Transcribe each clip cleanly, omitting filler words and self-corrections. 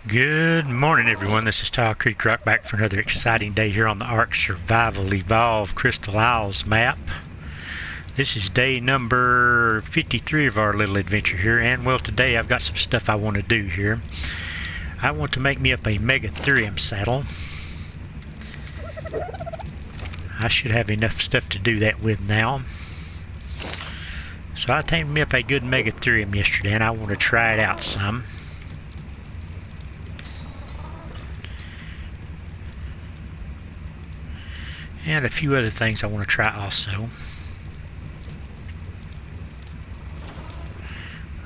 Good morning, everyone. This is Tile Creek Rock back for another exciting day here on the ARK Survival Evolve Crystal Isles map. This is day number 53 of our little adventure here, and well, today I've got some stuff I want to do here. I want to make me up a Megatherium saddle. I should have enough stuff to do that with now. So I tamed me up a good Megatherium yesterday, and I want to try it out some. And a few other things I want to try also.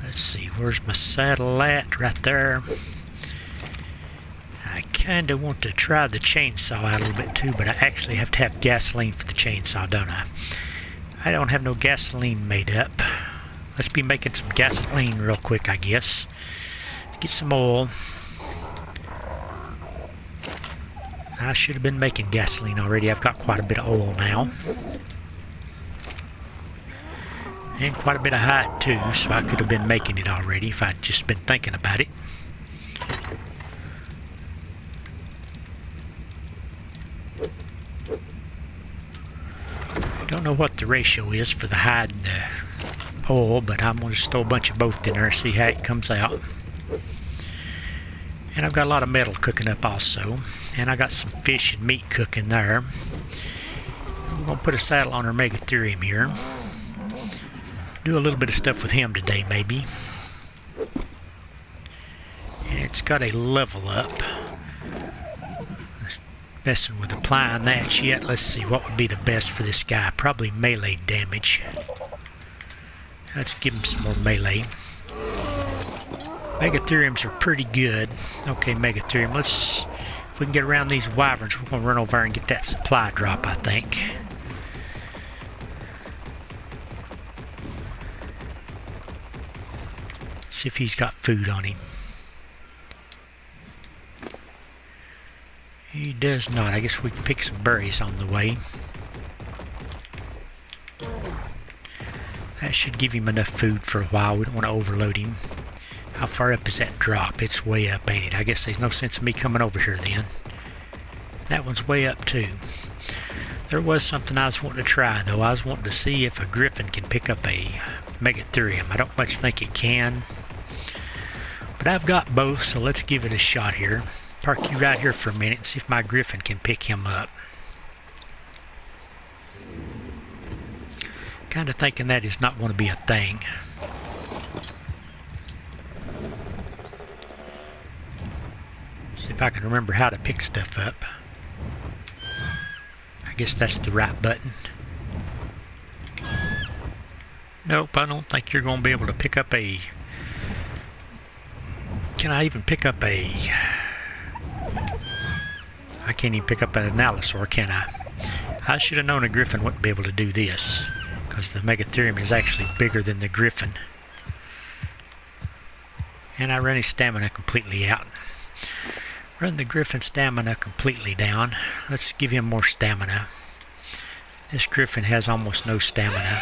Let's see, where's my saddle at? Right there. I kind of want to try the chainsaw out a little bit too, but I actually have to have gasoline for the chainsaw, don't I? I don't have no gasoline made up. Let's be making some gasoline real quick, I guess. Get some oil. I should have been making gasoline already. I've got quite a bit of oil now. And quite a bit of hide too, so I could have been making it already if I'd just been thinking about it. Don't know what the ratio is for the hide and the oil, but I'm going to just throw a bunch of both in there and see how it comes out. And I've got a lot of metal cooking up also. And I got some fish and meat cooking there. We're going to put a saddle on our Megatherium here. Do a little bit of stuff with him today, maybe. And it's got a level up. Messing with applying that yet. Let's see what would be the best for this guy. Probably melee damage. Let's give him some more melee. Megatheriums are pretty good. Okay, Megatherium, if we can get around these wyverns, we're going to run over and get that supply drop, I think. See if he's got food on him. He does not. I guess we can pick some berries on the way. That should give him enough food for a while. We don't want to overload him. How far up is that drop? It's way up, ain't it? I guess there's no sense of me coming over here then. That one's way up too. There was something I was wanting to try though. I was wanting to see if a Griffin can pick up a Megatherium. I don't much think it can. But I've got both, so let's give it a shot here. Park you right here for a minute and see if my Griffin can pick him up. Kind of thinking that is not going to be a thing. See if I can remember how to pick stuff up. I guess that's the right button. Nope, I don't think you're going to be able to pick up a... Can I even pick up a... I can't even pick up an Analysaur, can I? I should have known a Griffin wouldn't be able to do this, because the Megatherium is actually bigger than the Griffin. And I ran his stamina completely out. Run the Griffin stamina completely down. Let's give him more stamina. This Griffin has almost no stamina.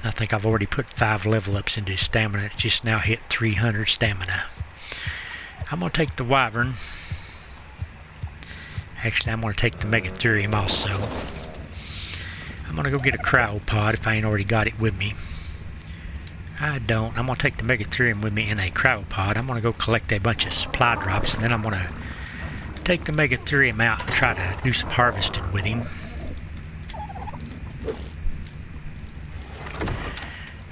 I think I've already put 5 level ups into his stamina. It's just now hit 300 stamina. I'm going to take the wyvern. Actually, I'm going to take the Megatherium also. I'm going to go get a cryopod if I ain't already got it with me. I don't. I'm going to take the Megatherium with me in a cryopod. I'm going to go collect a bunch of supply drops, and then I'm going to take the Megatherium out and try to do some harvesting with him.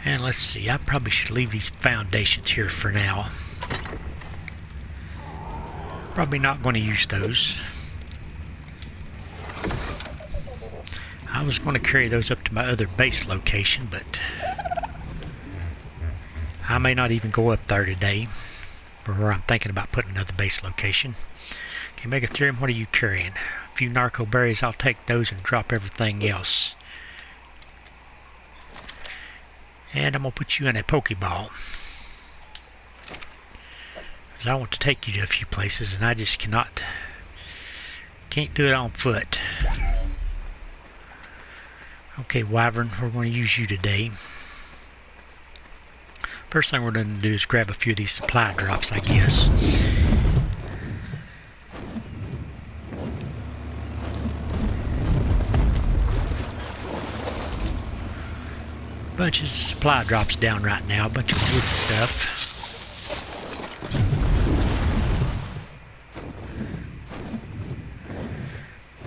And let's see, I probably should leave these foundations here for now. Probably not going to use those. I was going to carry those up to my other base location, but I may not even go up there today, or I'm thinking about putting another base location. Okay, Megatherium, what are you carrying? A few narco berries, I'll take those and drop everything else. And I'm going to put you in a Pokeball. Because I want to take you to a few places, and I just can't do it on foot. Okay, wyvern, we're going to use you today. First thing we're going to do is grab a few of these supply drops, I guess. Bunches of supply drops down right now, a bunch of wood stuff.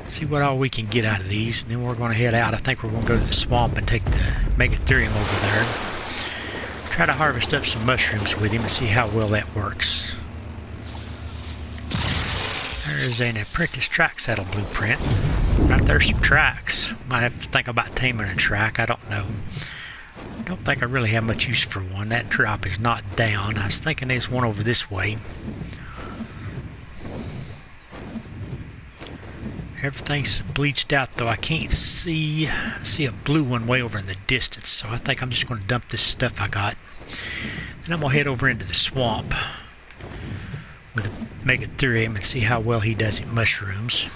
See what all we can get out of these, and then we're going to head out. I think we're going to go to the swamp and take the Megatherium over there. Try to harvest up some mushrooms with him and see how well that works. There's an apprentice track saddle blueprint. Right there's some tracks. Might have to think about taming a track, I don't know. Don't think I really have much use for one. That drop is not down. I was thinking there's one over this way. Everything's bleached out though. I can't see a blue one way over in the distance, so I think I'm just going to dump this stuff I got. Then I'm going to head over into the swamp with a Megatherium and see how well he does at mushrooms.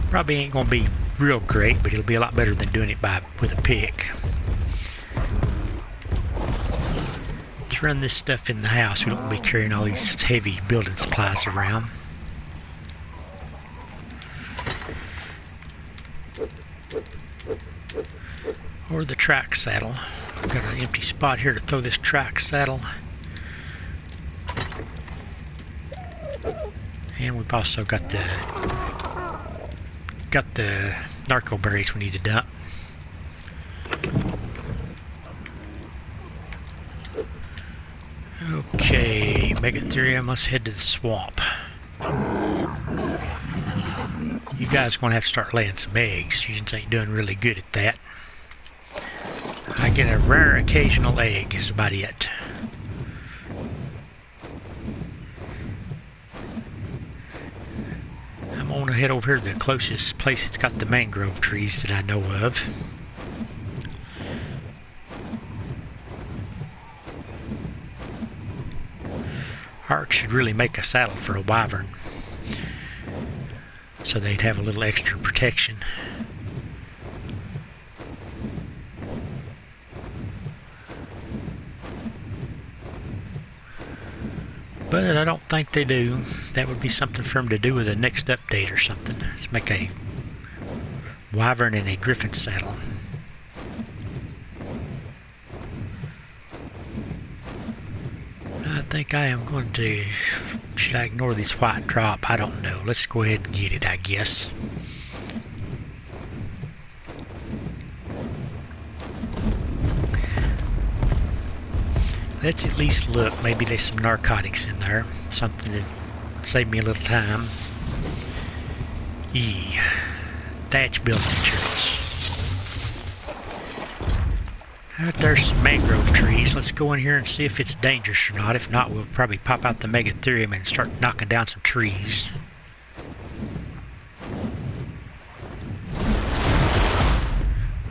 Probably ain't going to be real great, but it'll be a lot better than doing it with a pick. Let's run this stuff in the house. We don't want to be carrying all these heavy building supplies around. Or the track saddle. Got an empty spot here to throw this track saddle. And we've also got the narco berries we need to dump. Okay, Megatherium, let's head to the swamp. You guys are going to have to start laying some eggs. You ain't doing really good at that. I get a rare occasional egg is about it. I'm going to head over here to the closest place that's got the mangrove trees that I know of. ARK should really make a saddle for a wyvern, so they'd have a little extra protection. But I don't think they do. That would be something for them to do with the next update or something. Let's make a wyvern and a Griffin saddle. I think I am going to... Should I ignore this white drop? I don't know. Let's go ahead and get it, I guess. Let's at least look. Maybe there's some narcotics in there. Something that save me a little time. Thatch building materials. Right, there's some mangrove trees. Let's go in here and see if it's dangerous or not. If not, we'll probably pop out the Megatherium and start knocking down some trees.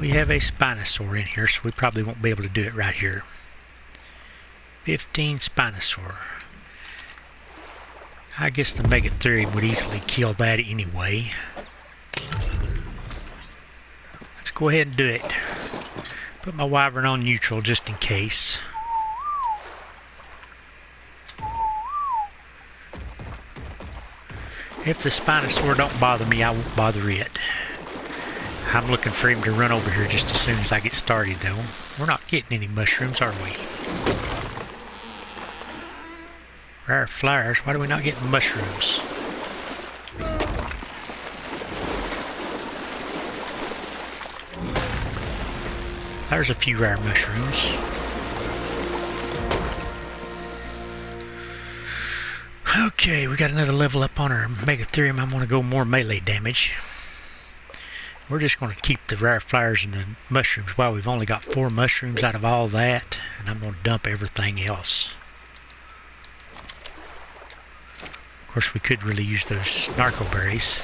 We have a Spinosaur in here, so we probably won't be able to do it right here. 15 Spinosaur. I guess the Megatherium would easily kill that anyway. Let's go ahead and do it. Put my wyvern on neutral just in case. If the Spinosaur don't bother me, I won't bother it. I'm looking for him to run over here just as soon as I get started though. We're not getting any mushrooms, are we? Rare flowers. Why are we not getting mushrooms? There's a few rare mushrooms. Okay, we got another level up on our Megatherium. I'm going to go more melee damage. We're just going to keep the rare flowers and the mushrooms. Wow, we've only got 4 mushrooms out of all that, and I'm going to dump everything else. Of course, we could really use those narco berries.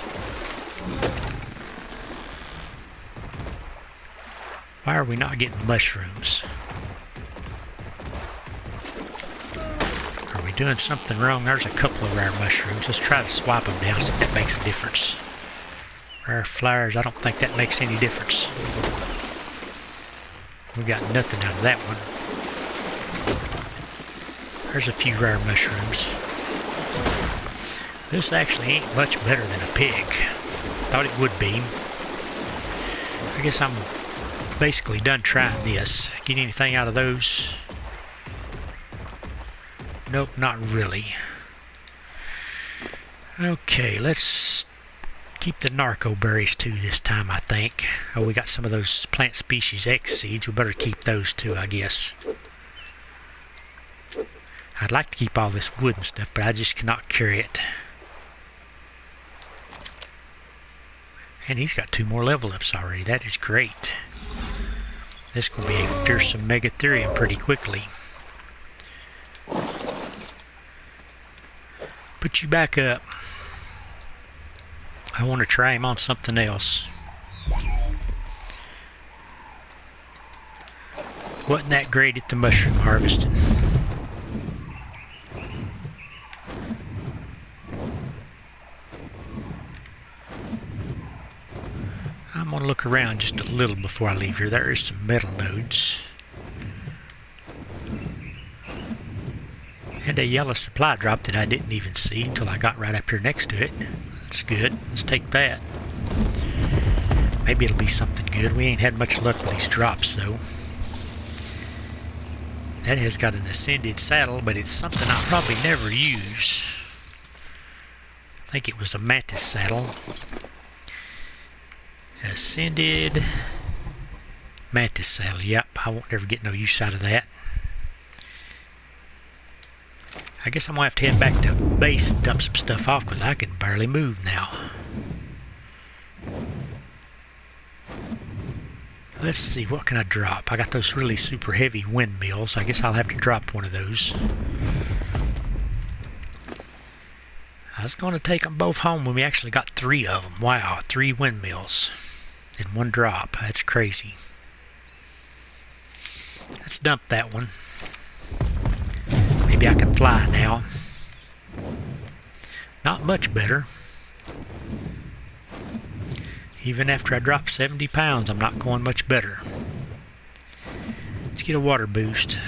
Why are we not getting mushrooms? Are we doing something wrong? There's a couple of rare mushrooms. Let's try to swap them down, see if that makes a difference. Rare flowers, I don't think that makes any difference. We got nothing out of that one. There's a few rare mushrooms. This actually ain't much better than a pig. Thought it would be. I guess I'm basically done trying this. Get anything out of those? Nope, not really. Okay, let's keep the narco berries too this time, I think. Oh, we got some of those plant species X seeds. We better keep those too, I guess. I'd like to keep all this wood and stuff, but I just cannot carry it. And he's got 2 more level ups already. That is great. This will be a fearsome Megatherium pretty quickly. Put you back up. I want to try him on something else. Wasn't that great at the mushroom harvesting? I'm going to look around just a little before I leave here. There is some metal nodes. And a yellow supply drop that I didn't even see until I got right up here next to it. That's good. Let's take that. Maybe it'll be something good. We ain't had much luck with these drops though. That has got an ascended saddle, but it's something I'll probably never use. I think it was a mantis saddle. Ascended mantis saddle. Yep, I won't ever get no use out of that. I guess I'm going to have to head back to base and dump some stuff off because I can barely move now. Let's see, what can I drop? I got those really super heavy windmills. I guess I'll have to drop one of those. I was going to take them both home when we actually got 3 of them. Wow, 3 windmills in 1 drop. That's crazy. Let's dump that one. Maybe I can fly now. Not much better. Even after I drop 70 pounds, I'm not going much better. Let's get a water boost.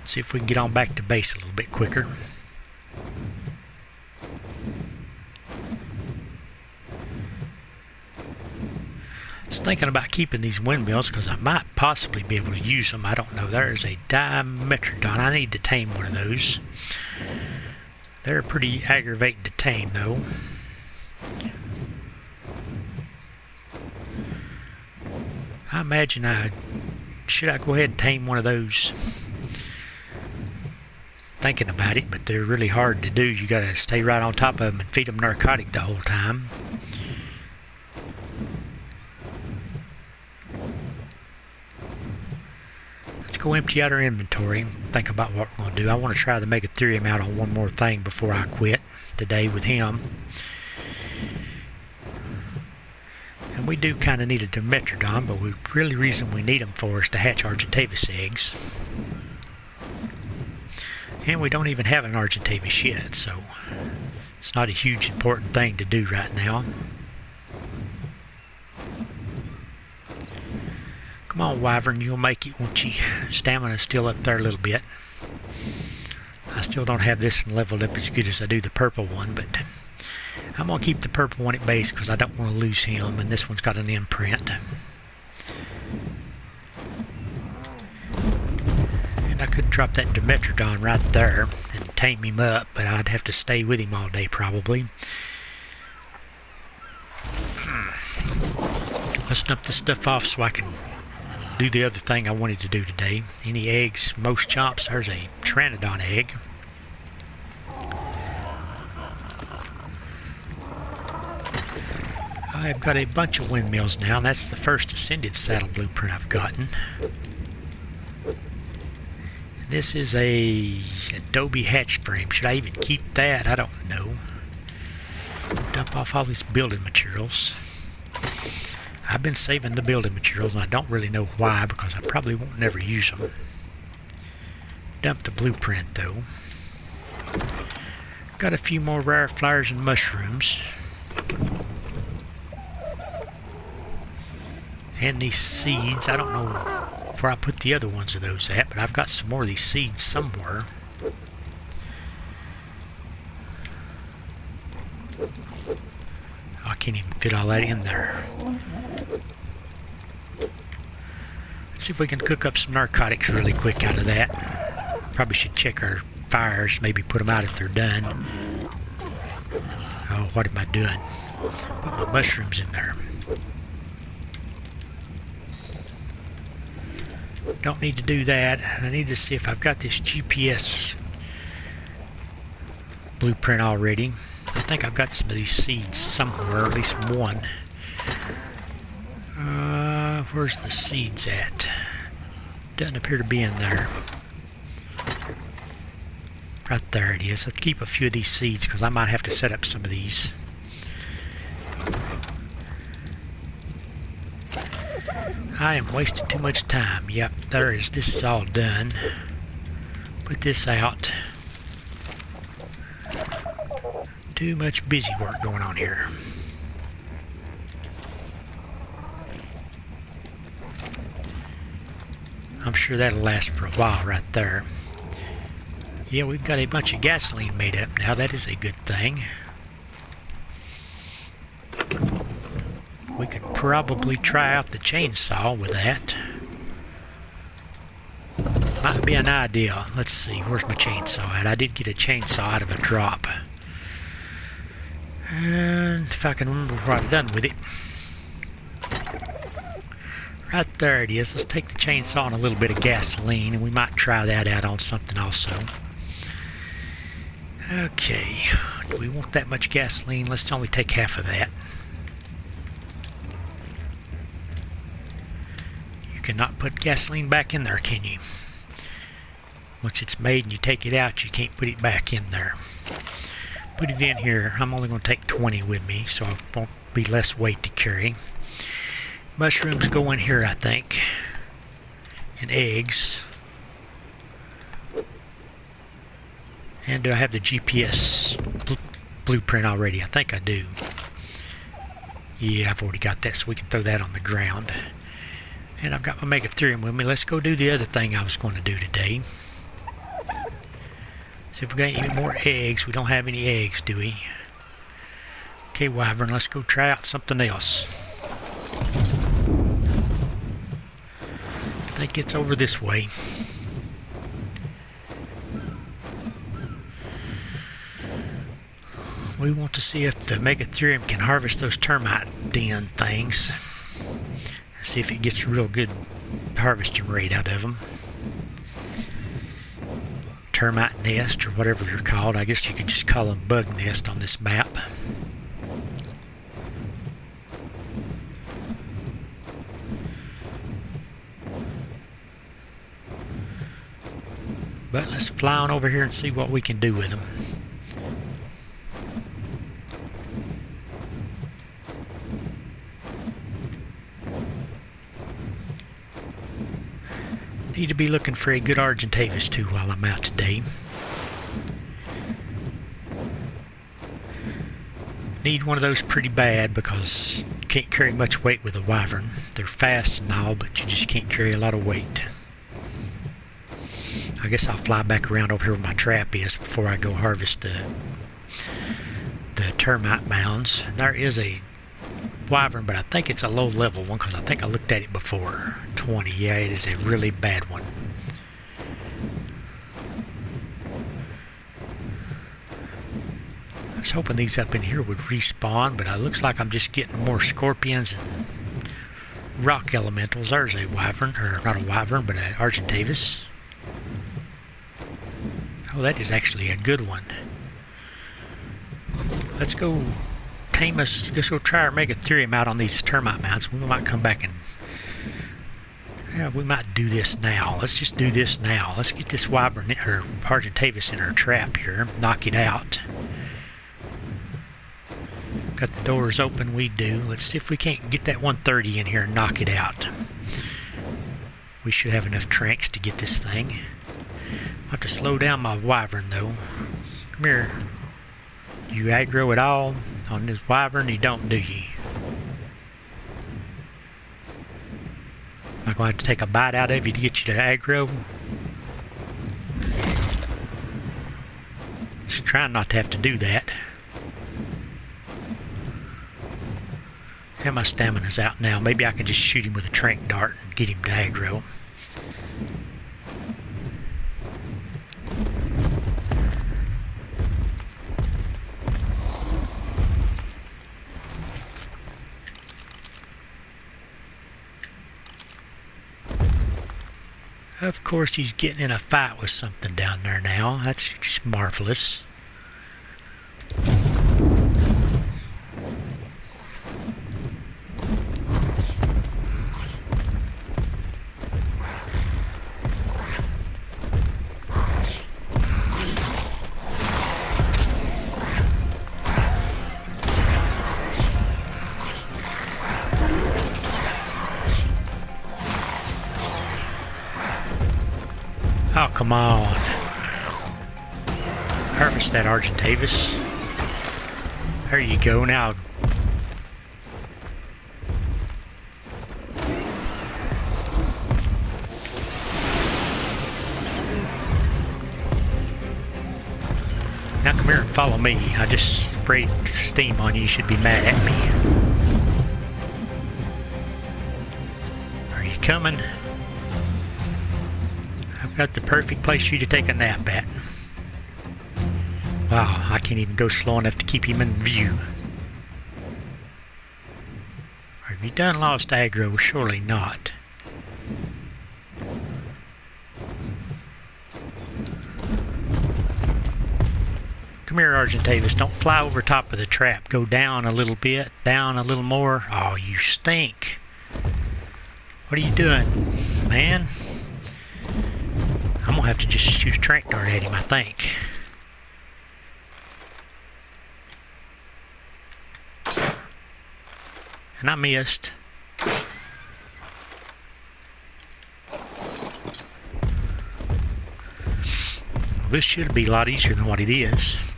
See if we can get on back to base a little bit quicker. I was thinking about keeping these windmills because I might possibly be able to use them. I don't know. There's a Dimetrodon. I need to tame one of those. They're pretty aggravating to tame though. I imagine should I go ahead and tame one of those? Thinking about it, but they're really hard to do. You gotta stay right on top of them and feed them narcotic the whole time. Let's go empty out our inventory and think about what we're going to do. I want to try the Megatherium out on one more thing before I quit today with him. And we do kind of need a Dimetrodon, but the really reason we need them for is to hatch Argentavis eggs. And we don't even have an Argentavis yet, so it's not a huge important thing to do right now. Come on, Wyvern, you'll make it, won't you? Stamina's still up there a little bit. I still don't have this one leveled up as good as I do the purple one, but I'm going to keep the purple one at base because I don't want to lose him, and this one's got an imprint. And I could drop that Dimetrodon right there and tame him up, but I'd have to stay with him all day probably. Let's dump this stuff off so I can do the other thing I wanted to do today. Any eggs? Most chomps. There's a Pteranodon egg. I've got a bunch of windmills now, and that's the first ascended saddle blueprint I've gotten. This is a adobe hatch frame. Should I even keep that? I don't know. Dump off all these building materials. I've been saving the building materials, and I don't really know why, because I probably won't never use them. Dump the blueprint, though. Got a few more rare flowers and mushrooms. And these seeds, I don't know where I put the other ones of those at, but I've got some more of these seeds somewhere. I can't even fit all that in there. Let's see if we can cook up some narcotics really quick out of that. Probably should check our fires, maybe put them out if they're done. Oh, what am I doing? Put my mushrooms in there. Don't need to do that. I need to see if I've got this GPS blueprint already. I think I've got some of these seeds somewhere, at least one. Where's the seeds at? Doesn't appear to be in there. Right there it is. Let's keep a few of these seeds because I might have to set up some of these. I am wasting too much time. Yep, there is. This is all done. Put this out. Too much busy work going on here. I'm sure that'll last for a while right there. Yeah, we've got a bunch of gasoline made up now. That is a good thing. We could probably try out the chainsaw with that. Might be an idea. Let's see, where's my chainsaw at? I did get a chainsaw out of a drop. And if I can remember what I've done with it. Right there it is. Let's take the chainsaw and a little bit of gasoline, and we might try that out on something also. Okay, do we want that much gasoline? Let's only take half of that. You cannot put gasoline back in there, can you? Once it's made and you take it out, you can't put it back in there. Put it in here. I'm only going to take 20 with me, so it won't be less weight to carry. Mushrooms go in here, I think. And eggs. And do I have the GPS blueprint already? I think I do. Yeah, I've already got that, so we can throw that on the ground. And I've got my Megatherium with me. Let's go do the other thing I was going to do today. See if we got any more eggs. We don't have any eggs, do we? Okay, Wyvern, let's go try out something else. I think it's over this way. We want to see if the Megatherium can harvest those termite den things. See if it gets a real good harvesting rate out of them. Termite nest, or whatever they're called. I guess you could just call them bug nest on this map. But let's fly on over here and see what we can do with them. Need to be looking for a good Argentavis too while I'm out today. Need one of those pretty bad because you can't carry much weight with a wyvern. They're fast and all, but you just can't carry a lot of weight. I guess I'll fly back around over here where my trap is before I go harvest the termite mounds. There is a wyvern, but I think it's a low level one because I think I looked at it before. 20, yeah, it is a really bad one. I was hoping these up in here would respawn, but it looks like I'm just getting more scorpions and rock elementals. There's a wyvern, or not a wyvern, but an Argentavis. Oh, that is actually a good one. Let's go tame us. Let's go try our Megatherium out on these termite mounds. We might come back and we might do this now. Let's just do this now. Let's get this wyvern or Argentavis in our trap here. Knock it out. Got the doors open. We do. Let's see if we can't get that 130 in here and knock it out. We should have enough tranks to get this thing. I'll have to slow down my wyvern though. Come here. You aggro at all on this wyvern? You don't, do you? going to have to take a bite out of you to get you to aggro. Just trying not to have to do that. And my stamina's out now. Maybe I can just shoot him with a trank dart and get him to aggro. Of course, he's getting in a fight with something down there now. That's just marvelous. Oh, come on. Harvest that Argentavis. There you go. Now, come here and follow me. I just sprayed steam on you. You should be mad at me. Are you coming? Got the perfect place for you to take a nap at. Wow, I can't even go slow enough to keep him in view. Have you done lost aggro? Surely not. Come here, Argentavis. Don't fly over top of the trap. Go down a little bit, down a little more. Oh, you stink. What are you doing, man? I'm gonna have to just shoot a trank dart at him, I think. And I missed. Well, this should be a lot easier than what it is.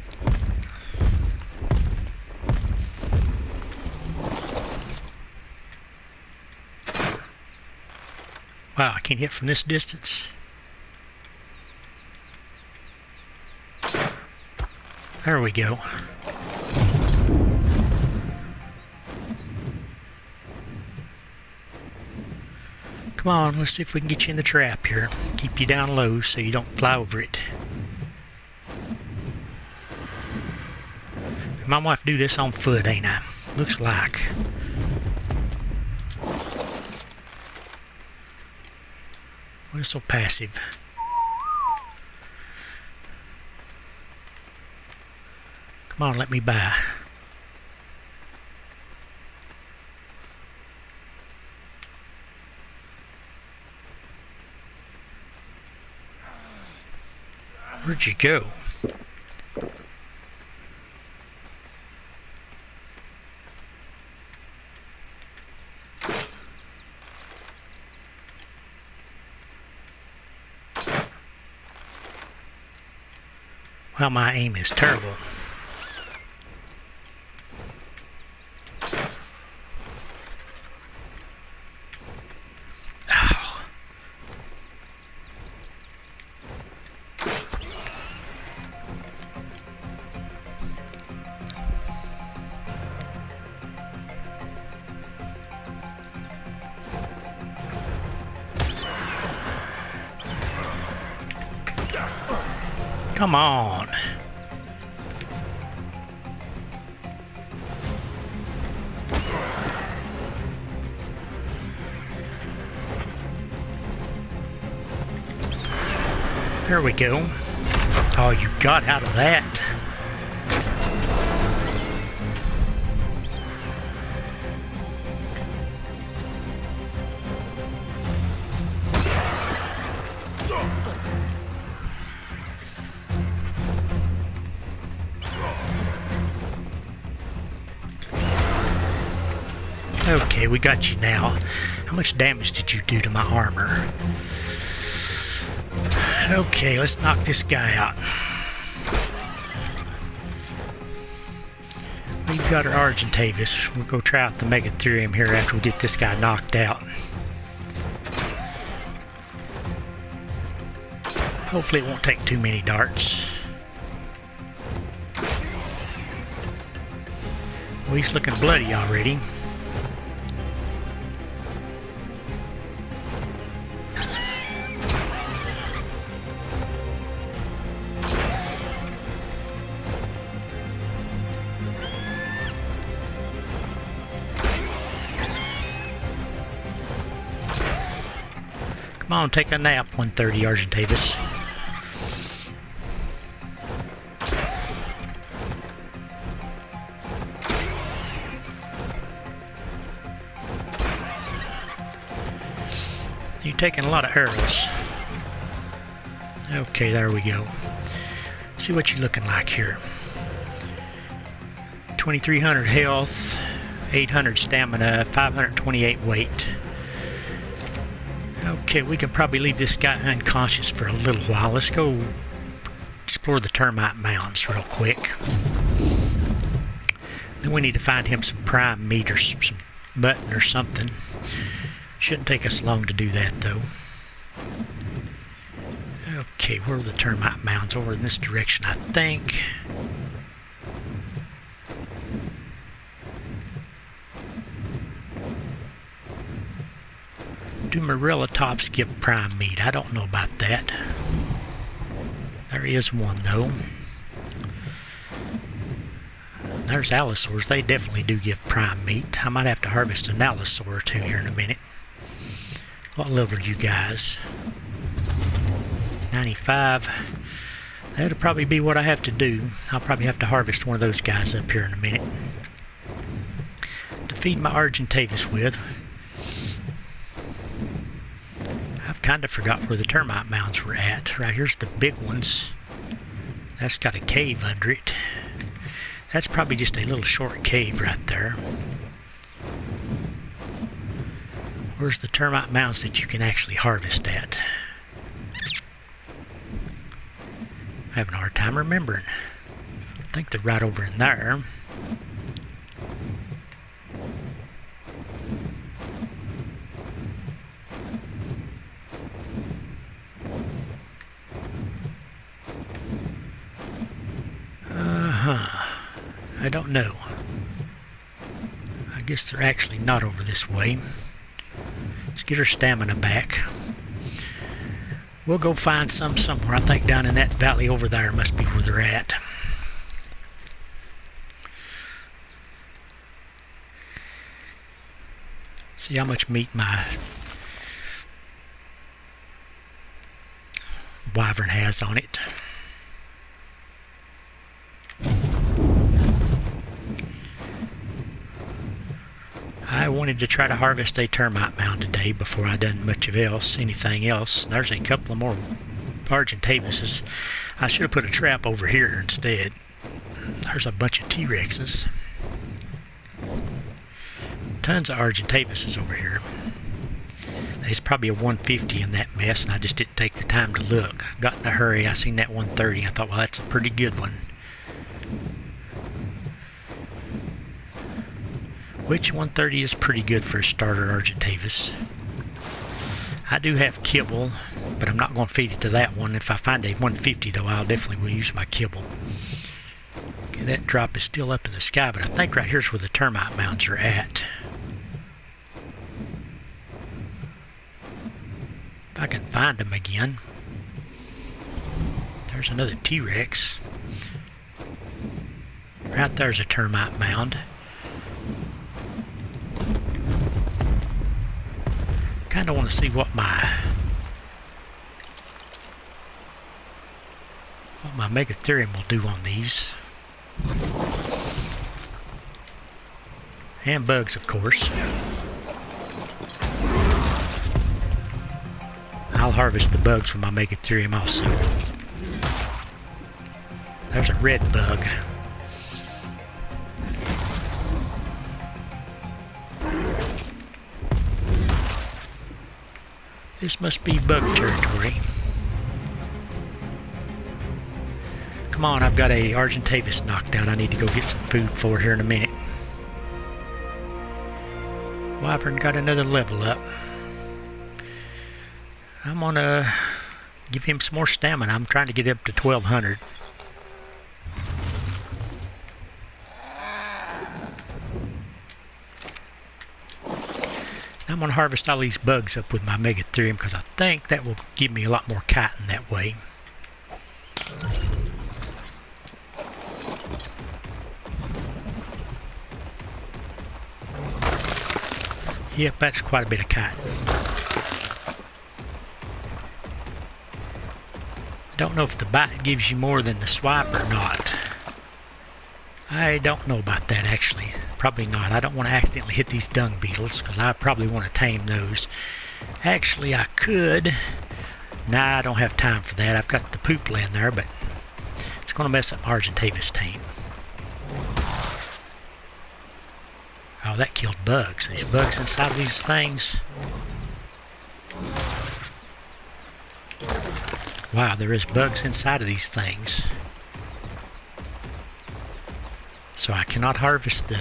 Wow, I can't hit from this distance. There we go. Come on, let's see if we can get you in the trap here. Keep you down low so you don't fly over it. I might have to do this on foot, ain't I? Looks like. We're so passive. Come on, let me by. Where'd you go? Well, my aim is terrible. Come on. There we go. Oh, you got out of that. Okay, we got you now. How much damage did you do to my armor? Okay, let's knock this guy out. We've got our Argentavis. We'll go try out the Megatherium here after we get this guy knocked out. Hopefully it won't take too many darts. Well, he's looking bloody already. Come on, take a nap, 130 Argentavis. You're taking a lot of arrows. Okay, there we go. See what you're looking like here. 2300 health, 800 stamina, 528 weight. Okay, we can probably leave this guy unconscious for a little while. Let's go explore the termite mounds real quick. Then we need to find him some prime meat or some mutton or something. Shouldn't take us long to do that though. Okay, where are the termite mounds? Over in this direction, I think. Do Morella tops give prime meat? I don't know about that. There is one though. There's allosaurs. They definitely do give prime meat. I might have to harvest an allosaur or two here in a minute. What level are you guys? 95. That'll probably be what I have to do. I'll probably have to harvest one of those guys up here in a minute to feed my Argentavis with. I've kind of forgot where the termite mounds were at. Right here's the big ones. That's got a cave under it. That's probably just a little short cave right there. Where's the termite mounds that you can actually harvest at? I'm having a hard time remembering. I think they're right over in there. I don't know. I guess they're actually not over this way. Let's get our stamina back. We'll go find some somewhere. I think down in that valley over there must be where they're at. See how much meat my wyvern has on it. I wanted to try to harvest a termite mound today before I done much of anything else. There's a couple of more Argentavises. I should have put a trap over here instead. There's a bunch of T-Rexes. Tons of Argentavises over here. There's probably a 150 in that mess, and I just didn't take the time to look. Got in a hurry. I seen that 130. I thought, well, that's a pretty good one. Which 130 is pretty good for a starter Argentavis. I do have kibble, but I'm not going to feed it to that one. If I find a 150 though, I'll definitely will use my kibble. Okay, that drop is still up in the sky, but I think right here's where the termite mounds are at. If I can find them again. There's another T-Rex. Right there's a termite mound. Kind of want to see what my Megatherium will do on these. And bugs, of course. I'll harvest the bugs with my Megatherium also. There's a red bug. This must be bug territory. Come on, I've got a Argentavis knocked out. I need to go get some food for here in a minute. Wyvern got another level up. I'm gonna Give him some more stamina. I'm trying to get up to 1200. I'm going to harvest all these bugs up with my Megatherium because I think that will give me a lot more chitin that way. Yep, that's quite a bit of chitin. Don't know if the bite gives you more than the swipe or not. I don't know about that actually. Probably not. I don't want to accidentally hit these dung beetles because I probably want to tame those. Actually, I could. Nah, I don't have time for that. I've got the poop land there, but it's going to mess up Argentavis tame. Oh, that killed bugs. These bugs inside of these things. Wow, there is bugs inside of these things. So I cannot harvest the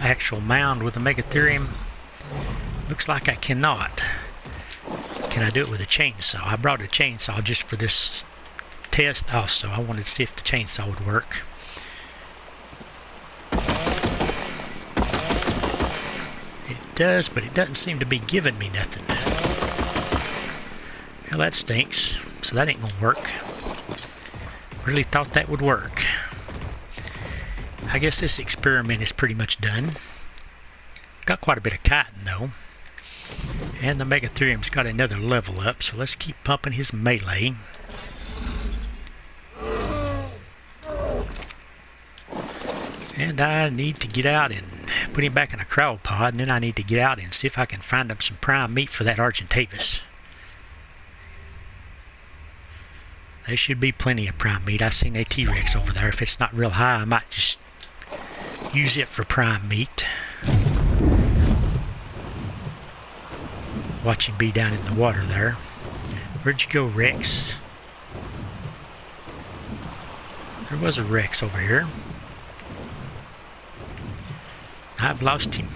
actual mound with a Megatherium. Looks like I cannot. Can I do it with a chainsaw? I brought a chainsaw just for this test also. I wanted to see if the chainsaw would work. It does, but it doesn't seem to be giving me nothing. Well, that stinks. So that ain't gonna work. Really thought that would work. I guess this experiment is pretty much done. Got quite a bit of chitin though. And the Megatherium's got another level up, so let's keep pumping his melee. And I need to get out and put him back in a crowd pod, and then I need to get out and see if I can find him some prime meat for that Argentavis. There should be plenty of prime meat. I seen a T-Rex over there. If it's not real high, I might just use it for prime meat. Watch him be down in the water there. Where'd you go, Rex? There was a Rex over here. I've lost him.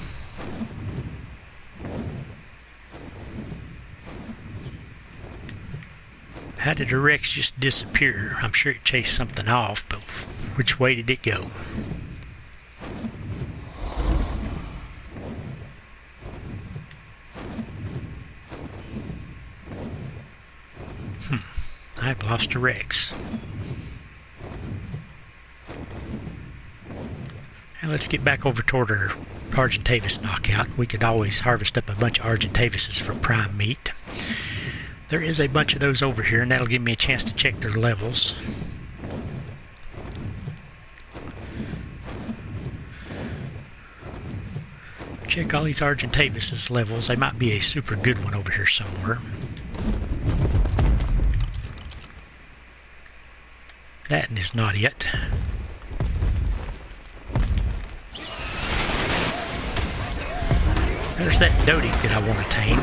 How did the Rex just disappear? I'm sure it chased something off, but which way did it go? I've lost a Rex. And let's get back over toward our Argentavis knockout. We could always harvest up a bunch of Argentavises for prime meat. There is a bunch of those over here, and that'll give me a chance to check their levels. Check all these Argentavis' levels. They might be a super good one over here somewhere. That is not it. There's that Dodig that I want to tame.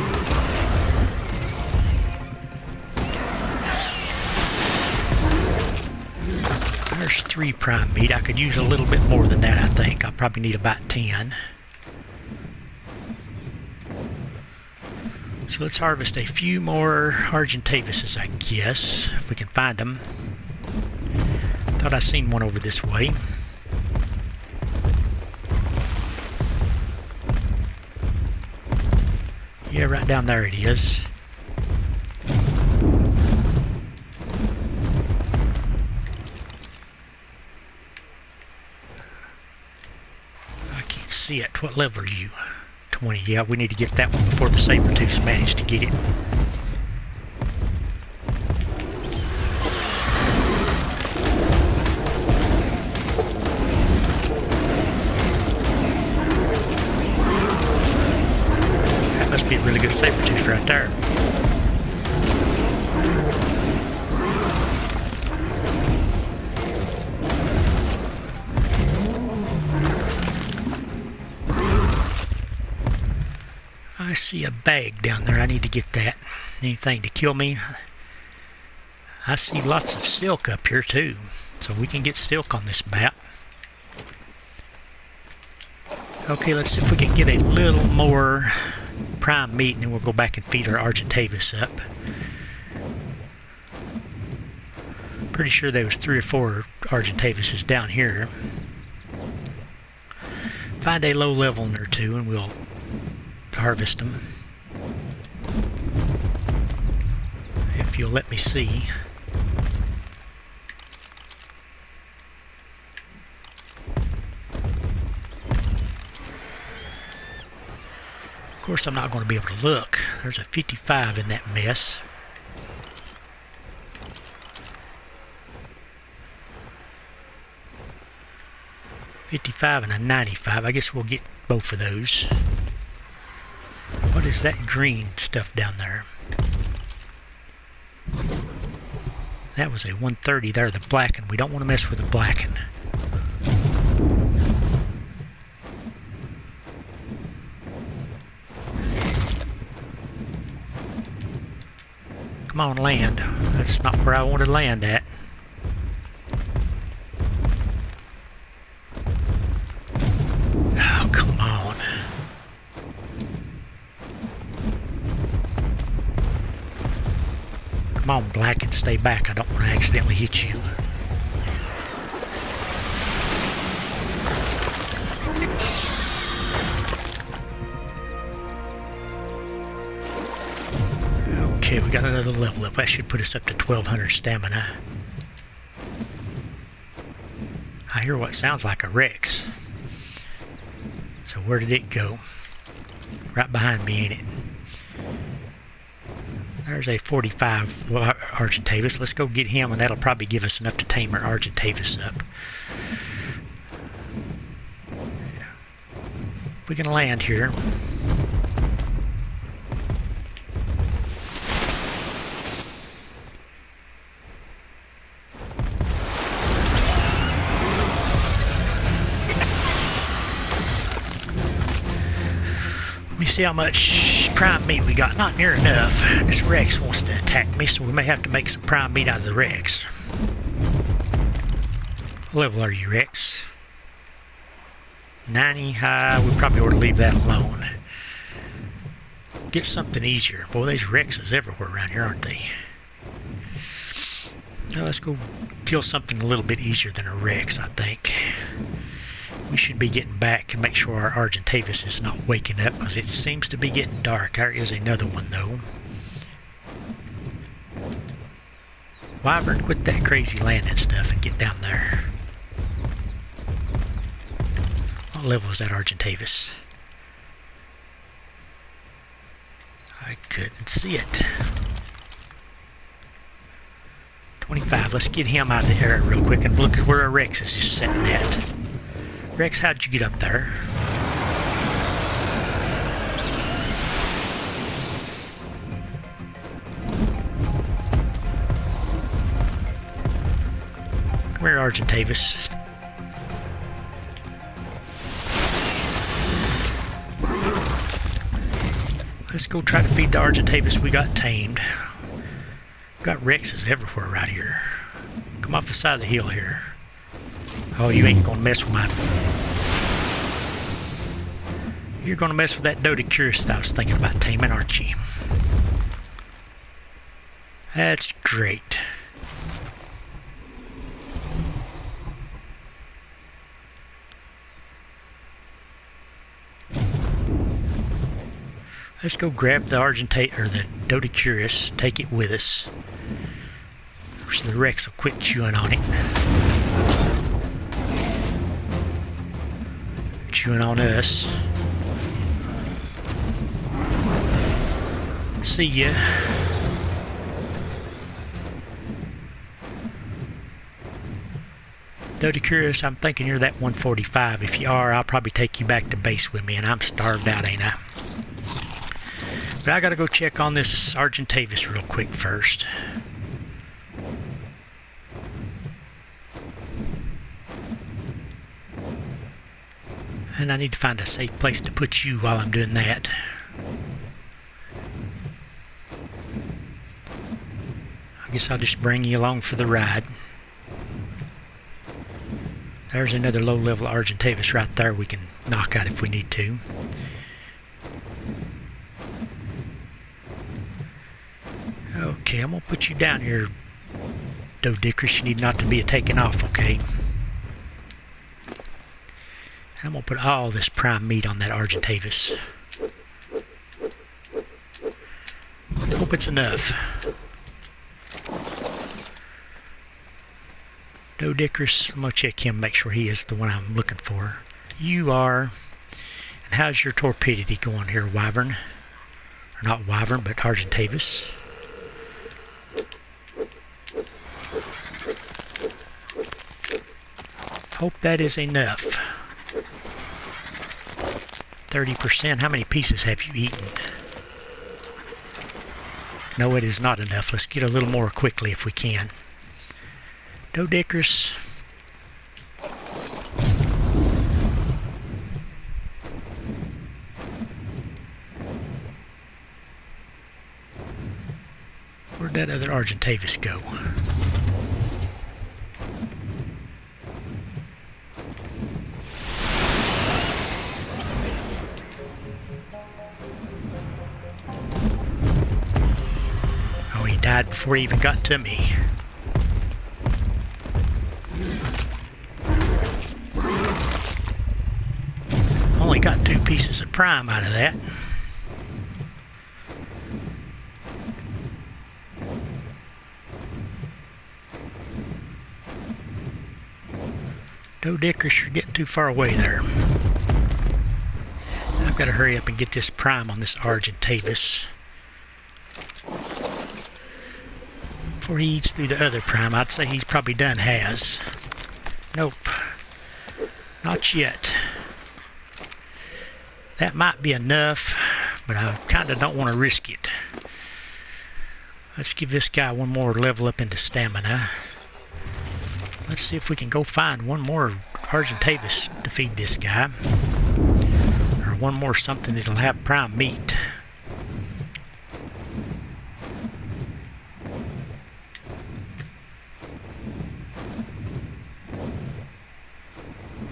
There's 3 prime meat. I could use a little bit more than that, I think. I'll probably need about 10. So let's harvest a few more Argentavises, I guess, if we can find them. Thought I seen one over this way. Yeah, right down there it is. I can't see it. What level are you? 20. Yeah, we need to get that one before the saber-tooths manage to get it. Must be a really good saber-tooth right there. I see a bag down there. I need to get that. Anything to kill me? I see lots of silk up here too, so we can get silk on this map. Okay, let's see if we can get a little more prime meat, and then we'll go back and feed our Argentavis up. Pretty sure there was 3 or 4 Argentavises down here. Find a low level one or two and we'll harvest them. If you'll let me see. Of course, I'm not going to be able to look. There's a 55 in that mess. $55 and a 95. I guess we'll get both of those. What is that green stuff down there? That was a 130 there, the blacken. We don't want to mess with the blacken. Come on, land. That's not where I wanted to land at. Oh, come on. Come on, black, and stay back. I don't want to accidentally hit you. Okay, we got another level up. That should put us up to 1200 stamina. I hear what sounds like a Rex. So where did it go? Right behind me, ain't it? There's a 45 Argentavis. Let's go get him, and that'll probably give us enough to tame our Argentavis up. If we can land here. See how much prime meat we got. Not near enough. This Rex wants to attack me, so we may have to make some prime meat out of the Rex. What level are you, Rex? 90 high. We probably ought to leave that alone. Get something easier. Boy, there's Rexes everywhere around here, aren't they? Now let's go kill something a little bit easier than a Rex, I think. We should be getting back and make sure our Argentavis is not waking up, because it seems to be getting dark. There is another one, though. Wyvern, quit that crazy landing stuff and get down there. What level is that Argentavis? I couldn't see it. 25. Let's get him out of the air real quick and look at where our Rex is just sitting at. Rex, how'd you get up there? Come here, Argentavis. Let's go try to feed the Argentavis we got tamed. We've got Rexes everywhere right here. Come off the side of the hill here. Oh, you ain't gonna mess with mine. You're gonna mess with that Dodicurus that I was thinking about taming, aren't you? That's great. Let's go grab the the Dodicurus, take it with us. So the Rex will quit chewing on it. Chewing on us. See ya. Dodicurus, I'm thinking you're that 145. If you are, I'll probably take you back to base with me, and I'm starved out, ain't I? But I gotta go check on this Argentavis real quick first. And I need to find a safe place to put you while I'm doing that. I guess I'll just bring you along for the ride. There's another low-level Argentavis right there we can knock out if we need to. Okay, I'm going to put you down here, Dodicris, you need not to be taken off, okay? And I'm going to put all this prime meat on that Argentavis. Hope it's enough. Dodicris, I'm going to check him, make sure he is the one I'm looking for. You are. And how's your torpidity going here, Wyvern? Or not Wyvern, but Argentavis. Hope that is enough. 30%. How many pieces have you eaten? No, it is not enough. Let's get a little more quickly if we can. Dodicris. Where'd that other Argentavis go? Oh, he died before he even got to me. Only got 2 pieces of prime out of that. Dodicris, you're getting too far away there. I've got to hurry up and get this prime on this Argentavis before he eats through the other prime. I'd say he's probably done has. Nope. Not yet. That might be enough, but I kind of don't want to risk it. Let's give this guy one more level up into stamina. Let's see if we can go find one more Argentavis to feed this guy. Or one more something that'll have prime meat.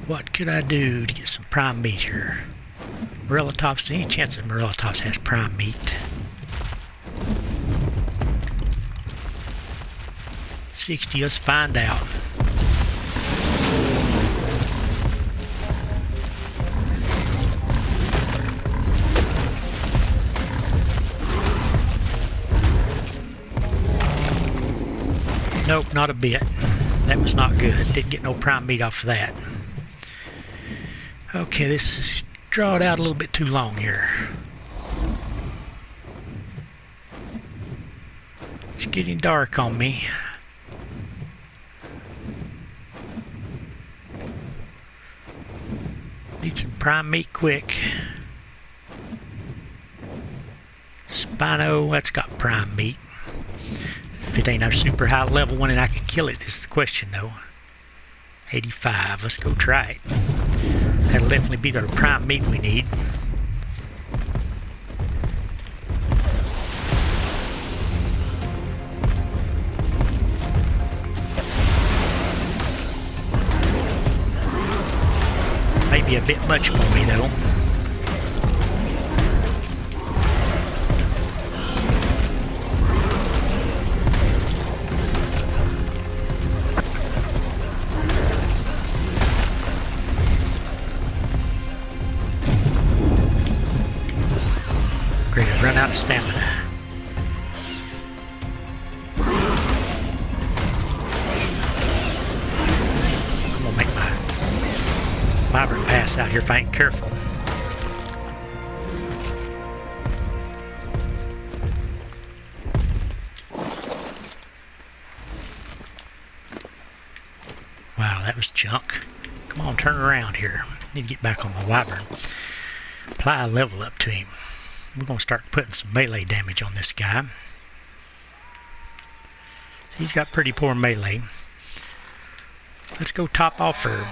What could I do to get some prime meat here? Morellatops, any chance that Morellatops has prime meat? 60, let's find out. Nope, not a bit. That was not good. Didn't get no prime meat off of that. Okay, this is drawn out a little bit too long here. It's getting dark on me. Need some prime meat quick. Spino, that's got prime meat. If it ain't our super high level one and I can kill it, is the question though. 85, let's go try it. That'll definitely be the prime meat we need. Maybe a bit much for me though. Great, I've run out of stamina. I'm gonna make my Wyvern pass out here if I ain't careful. Wow, that was junk. Come on, turn around here. Need to get back on my Wyvern. Apply a level up to him. We're going to start putting some melee damage on this guy. He's got pretty poor melee. Let's go top off for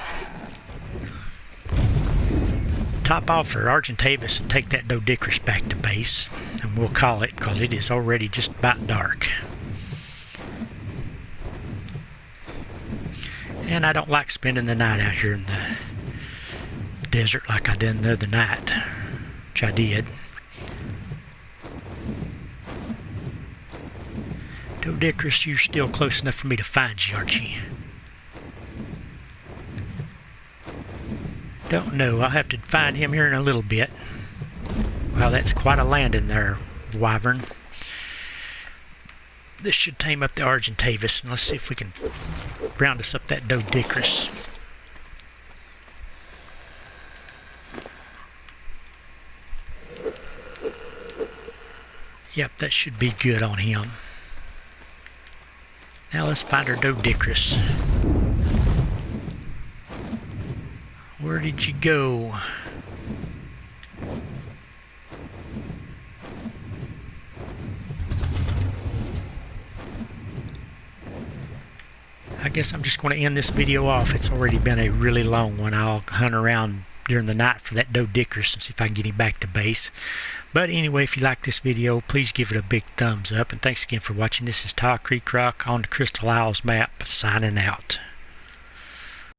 Argentavis and take that Dodicris back to base. And we'll call it because it is already just about dark. And I don't like spending the night out here in the desert like I did the other night, which I did. Dodicarus, you're still close enough for me to find you, aren't you? Don't know. I'll have to find him here in a little bit. Wow, that's quite a landing there, wyvern. This should tame up the Argentavis, and let's see if we can round us up that Dodicarus. Yep, that should be good on him. Now let's find our Dodicarus. Where did you go? I guess I'm just going to end this video off. It's already been a really long one. I'll hunt around during the night for that Dodicarus and see if I can get him back to base. But anyway, if you like this video, please give it a big thumbs up. And thanks again for watching. This is Ty Creek Rock on the Crystal Isles map, signing out.